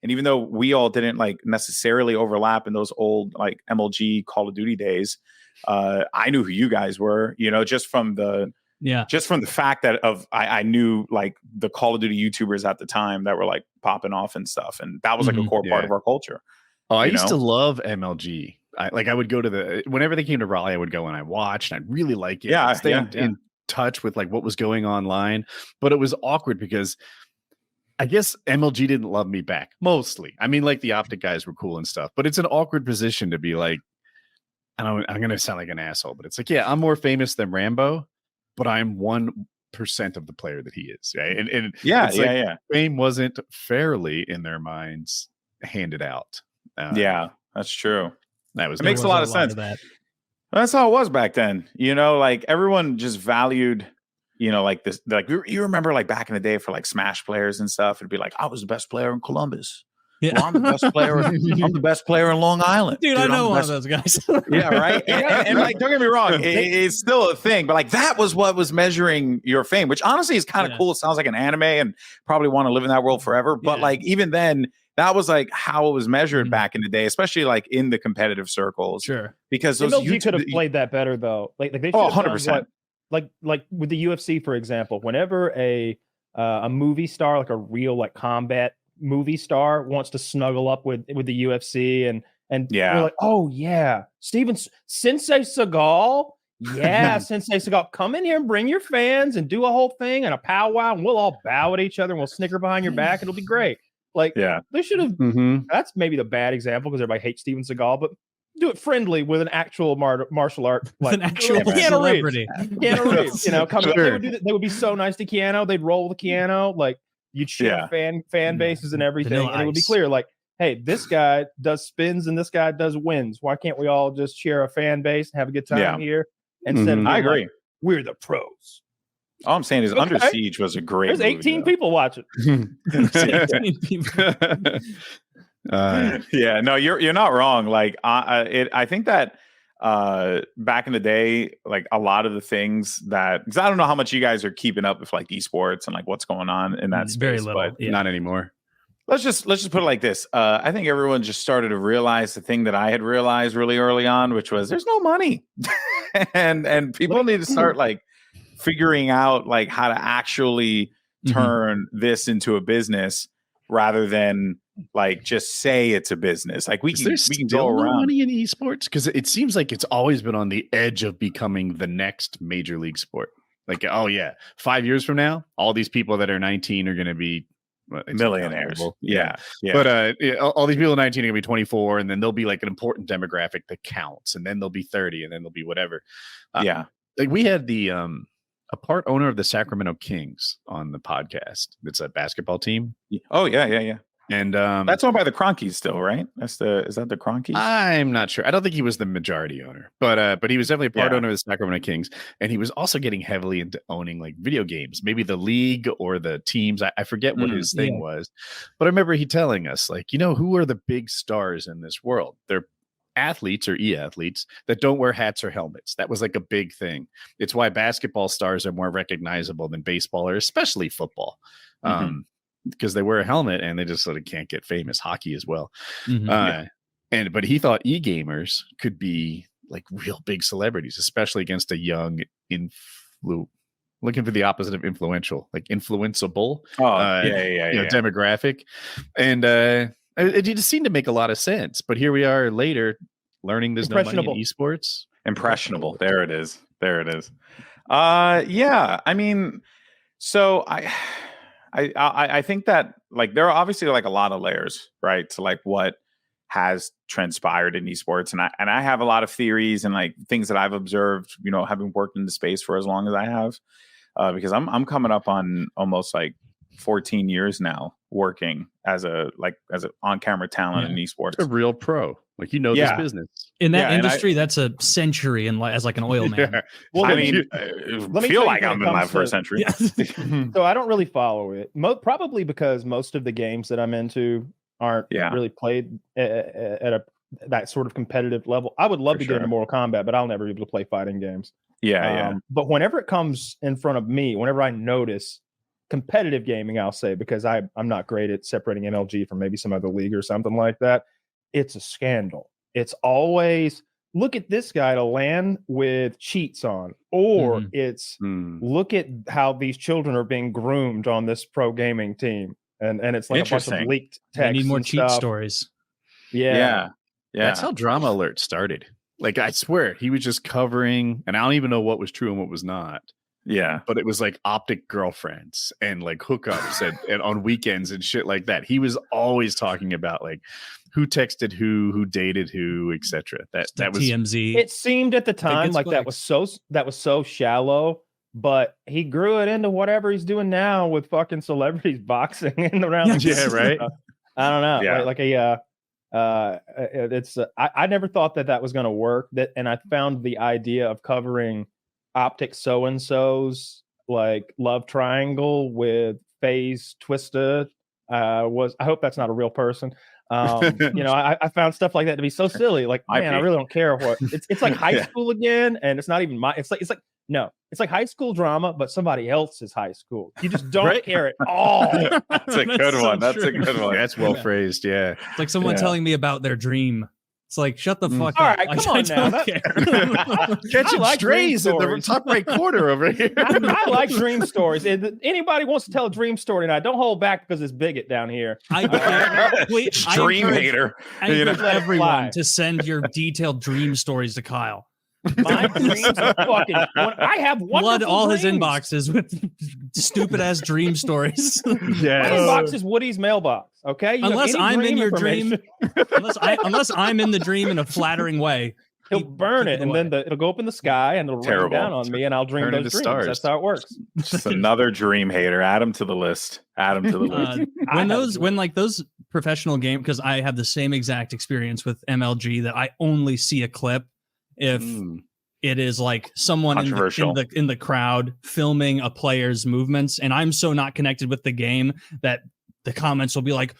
And even though we all didn't like necessarily overlap in those old like MLG Call of Duty days, I knew who you guys were, you know, just from the fact that I knew like the Call of Duty YouTubers at the time that were like popping off and stuff. And that was like a core part of our culture. Oh, I used to love MLG. I would go to whenever they came to Raleigh, I would go and I watched and I'd really like it. Yeah. I'd stay in touch with like what was going online, but it was awkward because I guess MLG didn't love me back mostly. I mean, like the Optic guys were cool and stuff, but it's an awkward position to be like, I'm going to sound like an asshole, but it's like, yeah, I'm more famous than Rambo, but I'm 1% of the player that he is. Right? And fame wasn't fairly in their minds handed out. Yeah, that's true. It makes a lot of sense. That's how it was back then. You know, like everyone just valued, you know, like this, like you remember like back in the day for like Smash players and stuff, it'd be like, I was the best player in Columbus. Yeah. Well, I'm the best player. I'm the best player in Long Island. Dude, I know one of those guys. Yeah, right. And like, don't get me wrong, it's still a thing, but like that was what was measuring your fame, which honestly is kind of cool. It sounds like an anime and probably want to live in that world forever. But like even then, that was like how it was measured back in the day, especially like in the competitive circles. Sure. Because those MLG could have played that better though. Like they 100%. Like with the UFC, for example, whenever a movie star, like a real like combat movie star wants to snuggle up with the UFC and we're like, oh yeah, Sensei Seagal. Yeah, Sensei Seagal, come in here and bring your fans and do a whole thing and a powwow and we'll all bow at each other and we'll snicker behind your back. It'll be great. Like, they should have. That's maybe the bad example because everybody hates Steven Seagal, but do it friendly with an actual martial art, like an actual celebrity. Keanu Reeves, you know, come sure. They would be so nice to Keanu. They'd roll with Keanu, like you'd share fan bases and everything, and it would be clear, like, hey, this guy does spins and this guy does wins. Why can't we all just share a fan base and have a good time here? Instead of I agree, like, we're the pros. All I'm saying is Under Siege was a great There's 18 movie, people watching. 18 people. Yeah, no, you're not wrong. Like I think that back in the day, like a lot of the things that, because I don't know how much you guys are keeping up with like esports and like what's going on in that space, very little, but not anymore. Let's just put it like this. I think everyone just started to realize the thing that I had realized really early on, which was there's no money, and people need to start like figuring out like how to actually turn this into a business rather than like just say it's a business. Like we can go around. Money in esports because it seems like it's always been on the edge of becoming the next major league sport. Like, oh yeah, 5 years from now, all these people that are 19 are going to be millionaires. Yeah. But all these people at 19 are going to be 24, and then they'll be like an important demographic that counts, and then they'll be 30, and then they'll be whatever. Like we had a part owner of the Sacramento Kings on the podcast. It's a basketball team. Oh yeah. And that's owned by the Cronkies still, right? Is that the Cronkies? I'm not sure. I don't think he was the majority owner, but he was definitely a part owner of the Sacramento Kings, and he was also getting heavily into owning like video games, maybe the league or the teams. I forget what his thing was, but I remember he telling us like, you know, who are the big stars in this world? They're athletes or e-athletes that don't wear hats or helmets. That was like a big thing. It's why basketball stars are more recognizable than baseball or especially football. Because they wear a helmet and they just sort of can't get famous. Hockey as well. But he thought e-gamers could be like real big celebrities, especially against a young looking for the opposite of influential, like influenceable demographic. And it just seemed to make a lot of sense. But here we are later learning there's no money in esports. Impressionable. There it is. Yeah. I mean, so I think that like there are obviously like a lot of layers, right, to like what has transpired in esports, and I have a lot of theories and like things that I've observed, you know, having worked in the space for as long as I have, because I'm coming up on almost like 14 years now working as an on-camera talent in esports. A real pro, like this business in that industry. That's a century as like an oil man. Well, I mean, I feel like I'm in my first century. So I don't really follow it, probably because most of the games that I'm into aren't really played at that sort of competitive level. I would love to get into Mortal Kombat, but I'll never be able to play fighting games. Yeah. But whenever it comes in front of me, whenever I notice competitive gaming, I'll say, because I'm not great at separating MLG from maybe some other league or something like that. It's a scandal. It's always look at this guy to land with cheats on, or it's look at how these children are being groomed on this pro gaming team, and it's like a bunch of leaked text. We need more cheat stuff. stories. Yeah. That's how Drama Alert started. Like, I swear, he was just covering, and I don't even know what was true and what was not. Yeah. But it was like Optic girlfriends and like hookups and on weekends and shit like that. He was always talking about like who texted who dated who, etc. That was TMZ. It seemed at the time like that was so shallow, but he grew it into whatever he's doing now with fucking celebrities boxing and around. Yeah, right. I don't know. Yeah. I never thought that was going to work. And I found the idea of covering Optic so-and-so's like love triangle with Faze Twista I hope that's not a real person. I found stuff like that to be so silly. Like, man, I really don't care what it's like high school again, and it's not even it's like high school drama, but somebody else's high school. You just don't care at all. That's a good one. That's a good one. That's well phrased. Yeah. It's like someone telling me about their dream. It's like, shut the fuck all up. Right, come on now. Catching strays in the top right corner over here. I like dream stories. If anybody wants to tell a dream story tonight, don't hold back because it's bigot down here. Dream hater. I encourage everyone to send your detailed dream stories to Kyle. My dreams are fucking. I have flood all dreams. his inboxes with stupid ass dream stories. Yeah, my inbox is Woody's mailbox. Okay, unless I'm in your dream, unless I'm in the dream in a flattering way, he'll burn it, and then it'll go up in the sky, and it'll rain down on me, and I'll dream those dreams. Stars. That's how it works. Just another dream hater. Add him to the list. When those professional game, because I have the same exact experience with MLG that I only see a clip if it is like someone in the crowd filming a player's movements, and I'm so not connected with the game that the comments will be like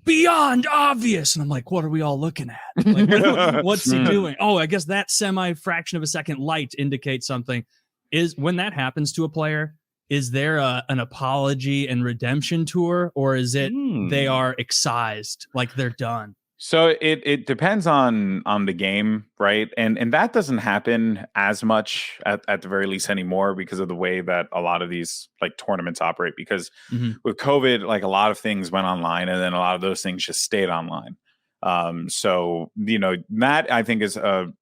beyond obvious, and I'm like, what are we all looking at? Like, what's he doing? Oh, I guess that semi fraction of a second light indicates something. Is when that happens to a player, is there an apology and redemption tour, or is it they are excised, like they're done? So it depends on the game, right? And that doesn't happen as much at the very least anymore because of the way that a lot of these like tournaments operate. Because with COVID, like a lot of things went online, and then a lot of those things just stayed online. So that I think is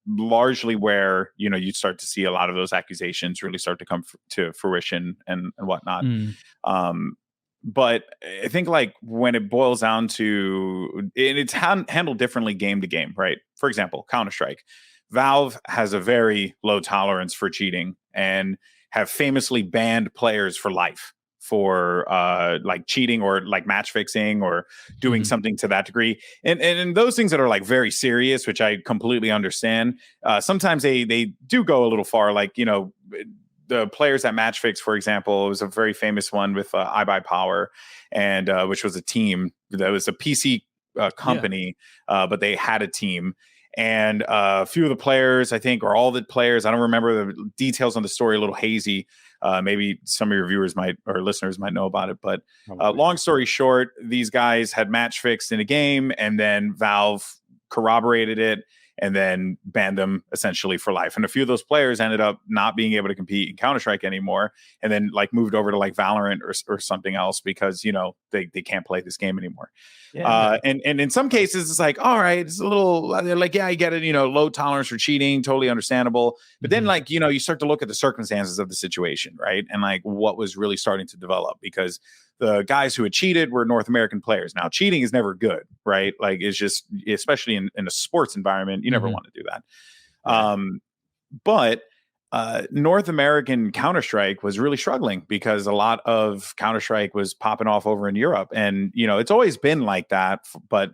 largely where you start to see a lot of those accusations really start to come to fruition and whatnot. But I think like when it boils down to it's handled differently game to game, right? For example, Counter-Strike. Valve has a very low tolerance for cheating and have famously banned players for life for like cheating or like match fixing or doing something to that degree. And those things that are like very serious, which I completely understand. Sometimes they do go a little far, like, the players at Match Fix, for example, it was a very famous one with iBuyPower, and which was a team that was a PC company, but they had a team. And a few of the players, I think, or all the players, I don't remember the details on the story, a little hazy. Maybe some of your viewers or listeners might know about it. But long story short, these guys had match fixed in a game, and then Valve corroborated it and then banned them essentially for life. And a few of those players ended up not being able to compete in Counter-Strike anymore, and then like moved over to like Valorant or something else because, they can't play this game anymore. Yeah. And in some cases it's like, all right, it's a little like, yeah, I get it, low tolerance for cheating, totally understandable. But then like, you start to look at the circumstances of the situation, right? And like what was really starting to develop, because the guys who had cheated were North American players. Now, cheating is never good, right? Like, it's just, especially in a sports environment, you never want to do that. But North American Counter-Strike was really struggling because a lot of Counter-Strike was popping off over in Europe. And, it's always been like that, but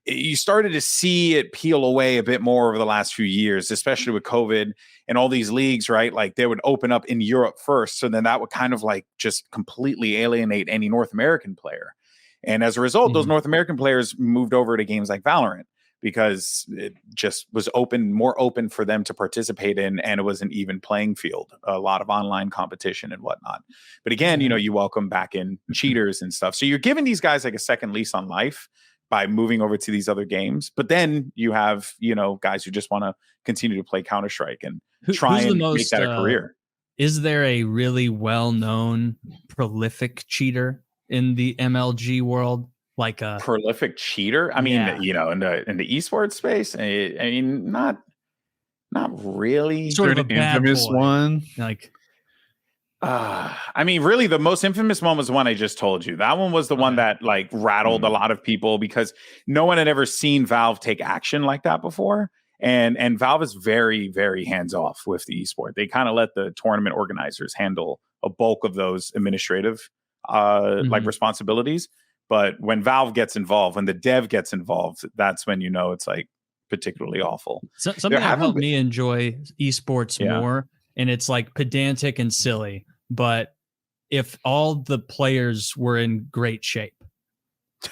you started to see it peel away a bit more over the last few years, especially with COVID and all these leagues, right? Like they would open up in Europe first. So then that would kind of like just completely alienate any North American player. And as a result, those North American players moved over to games like Valorant. because it just was more open for them to participate in, and it was an even playing field, a lot of online competition and whatnot. But again, you welcome back in cheaters and stuff. So you're giving these guys like a second lease on life by moving over to these other games. But then you have, guys who just want to continue to play Counter-Strike and try and make that a career. Is there a really well-known prolific cheater in the MLG world? Like a prolific cheater? I mean, in the esports space, I mean, not really. Sort of an infamous one. Like, I mean, really, the most infamous one was the one I just told you. That one was the one that like rattled a lot of people because no one had ever seen Valve take action like that before. And Valve is very, very hands off with the esport. They kind of let the tournament organizers handle a bulk of those administrative like responsibilities. But when Valve gets involved, when the dev gets involved, that's when it's like particularly awful. Something that helped me enjoy esports more, and it's like pedantic and silly, but if all the players were in great shape,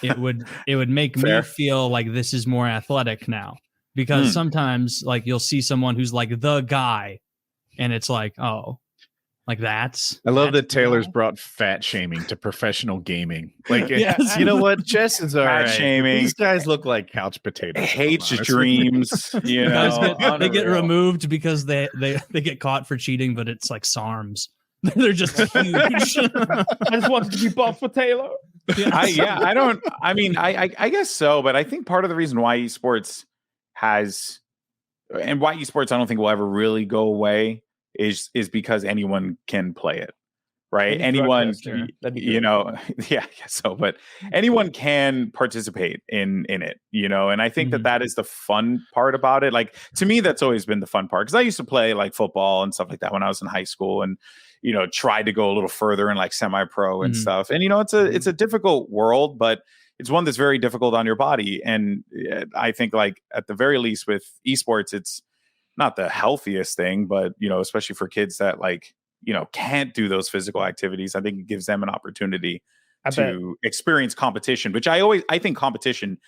it would make me feel like this is more athletic now. Because sometimes like you'll see someone who's like the guy, and it's like, oh, like that's. I love that Taylor's brought fat shaming to professional gaming. Like, you know what? Chess is all right. Shaming. These guys look like couch potatoes. Hates dreams. They get removed because they get caught for cheating, but it's like SARMs. They're just huge. I just wanted to be buff for Taylor. I guess so, but I think part of the reason why esports has, and why esports I don't think will ever really go away is because anyone can play it, right? Anyone, I guess so, but anyone can participate in it, and I think that is the fun part about it. Like, to me, that's always been the fun part, because I used to play like football and stuff like that when I was in high school, and tried to go a little further in like semi-pro and stuff. And it's a difficult world, but it's one that's very difficult on your body. And I think like at the very least with esports, it's not the healthiest thing, but especially for kids that like can't do those physical activities, I think it gives them an opportunity to experience competition, which I think competition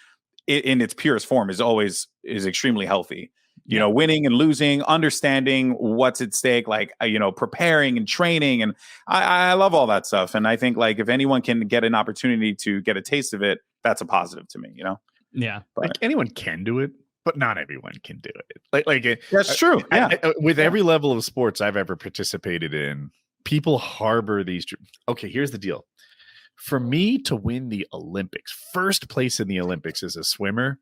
in its purest form is extremely healthy. Winning and losing, understanding what's at stake, like preparing and training, and I love all that stuff. And I think like if anyone can get an opportunity to get a taste of it, that's a positive to me. Yeah, but like anyone can do it, but not everyone can do it. Like that's true. Yeah, with every level of sports I've ever participated in, people harbor these. Okay, here's the deal. For me to win the Olympics, first place in the Olympics as a swimmer,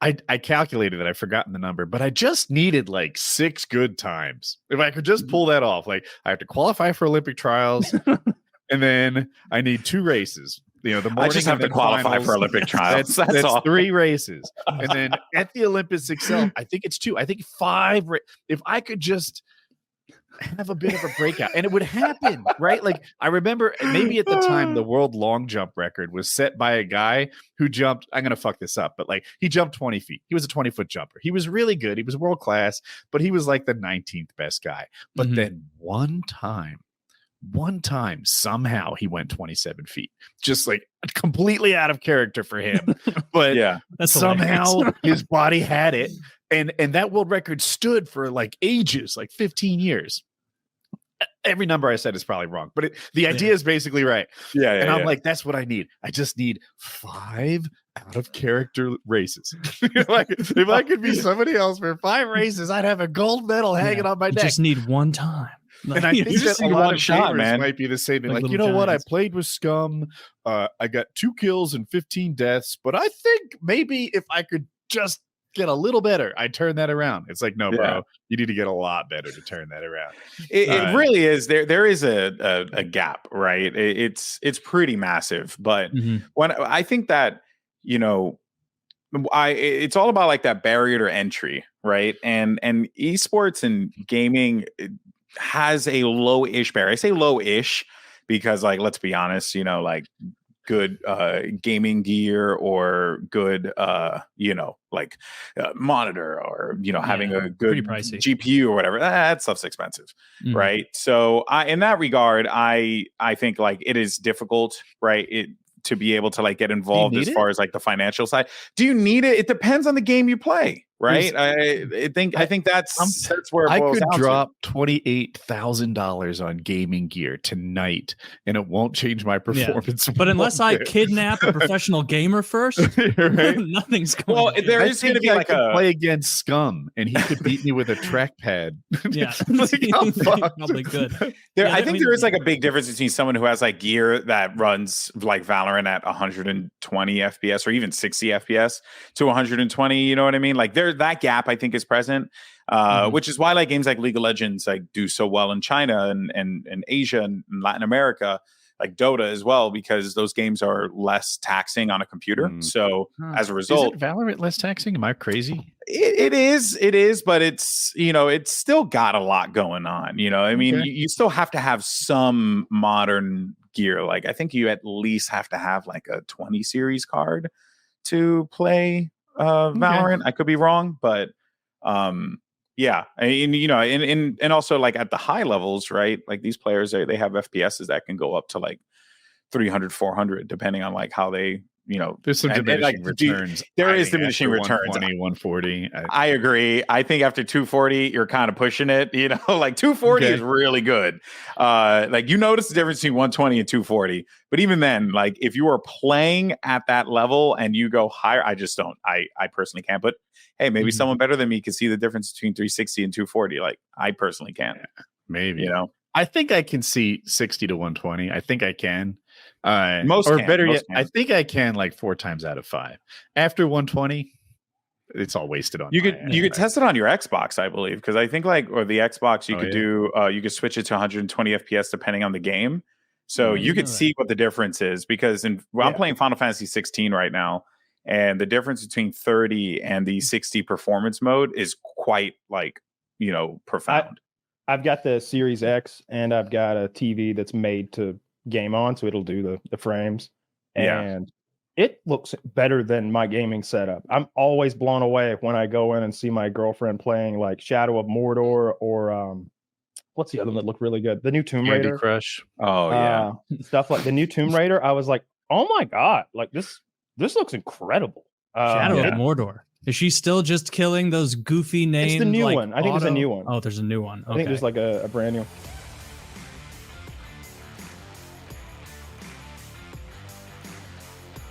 I calculated that, I've forgotten the number, but I just needed like 6 good times. If I could just pull that off, like I have to qualify for Olympic trials, and then I need 2 races. The morning I just have to qualify for Olympic trials. That's 3 races, and then at the Olympics itself, I think it's 2. I think 5. If I could just have a bit of a breakout, and it would happen, right? Like I remember maybe at the time the world long jump record was set by a guy who jumped, I'm gonna fuck this up, but like he jumped 20 feet. He was a 20-foot jumper. He was really good. He was world class, but he was like the 19th best guy. But then one time somehow he went 27 feet, just like completely out of character for him. But somehow his body had it. And that world record stood for like ages, like 15 years. Every number I said is probably wrong, but the idea is basically right. And I'm like, that's what I need. I just need 5 out of character races. Like if I could be somebody else for 5 races, I'd have a gold medal hanging on my neck. Just need one time. And I think that a lot of shot, man, might be the same thing. Like, what? I played with Scum. I got 2 kills and 15 deaths, but I think maybe if I could just get a little better, I turn that around. It's like, no, bro, you need to get a lot better to turn that around. It really is. There is a gap, right? It's pretty massive. But when I think that, it's all about like that barrier to entry, right? And esports and gaming has a low-ish barrier. I say low-ish because, like, let's be honest, like good gaming gear or good monitor or having a good GPU or whatever, that stuff's expensive, right? So in that regard, I think like it is difficult, right, to be able to like get involved as far as like the financial side. Do you need it? It depends on the game you play, right? I think that's where it boils I could down drop $28,000 on gaming gear tonight, and it won't change my performance. But unless I kidnap a professional gamer first, nothing's going. Well, there is going to be like a play against Scum, and he could beat me with a trackpad. Yeah, probably good. I think there is like a big difference between someone who has like gear that runs like Valorant at 120 FPS or even 60 FPS to 120. You know what I mean? Like that gap I think is present, which is why like games like League of Legends like do so well in China and Asia and Latin America, like Dota as well, because those games are less taxing on a computer. So as a result, is Valorant less taxing? Am I crazy? It is, but it's, you know, it's still got a lot going on. You know, I mean, you still have to have some modern gear. Like I think you at least have to have like a 20 series card to play Valorant. I could be wrong, but yeah, I mean, you know, and also like at the high levels, right? Like these players, they have FPSs that can go up to like 300, 400, depending on like how they, you know, there's some diminishing returns. There is diminishing returns. 140. I agree. I think after 240, you're kind of pushing it. You know, like 240 is really good. Like you notice the difference between 120 and 240. But even then, like if you are playing at that level and you go higher, I just don't. I personally can't. But hey, maybe someone better than me can see the difference between 360 and 240. Like I personally can't. Yeah, maybe. You know, I think I can see 60 to 120. I think I can. Most or can, better most yet, can. I think I can like 4 times out of 5. After 120, it's all wasted on. You could test it on your Xbox, I believe, because I think like or the Xbox you could do you could switch it to 120 FPS depending on the game. So you could see what the difference is because I'm playing Final Fantasy 16 right now, and the difference between 30 and the 60 performance mode is quite like, you know, profound. I've got the Series X and I've got a TV that's made to game on, so it'll do the frames, and it looks better than my gaming setup. I'm always blown away when I go in and see my girlfriend playing like Shadow of Mordor or what's the other one that looked really good? The new Tomb Raider. Candy Crush. Oh yeah, stuff like the new Tomb Raider. I was like, oh my god, like this looks incredible. Shadow of Mordor. Is she still just killing those goofy names? It's the new one. I think there's a new one. Oh, there's a new one. Okay. I think there's like a brand new.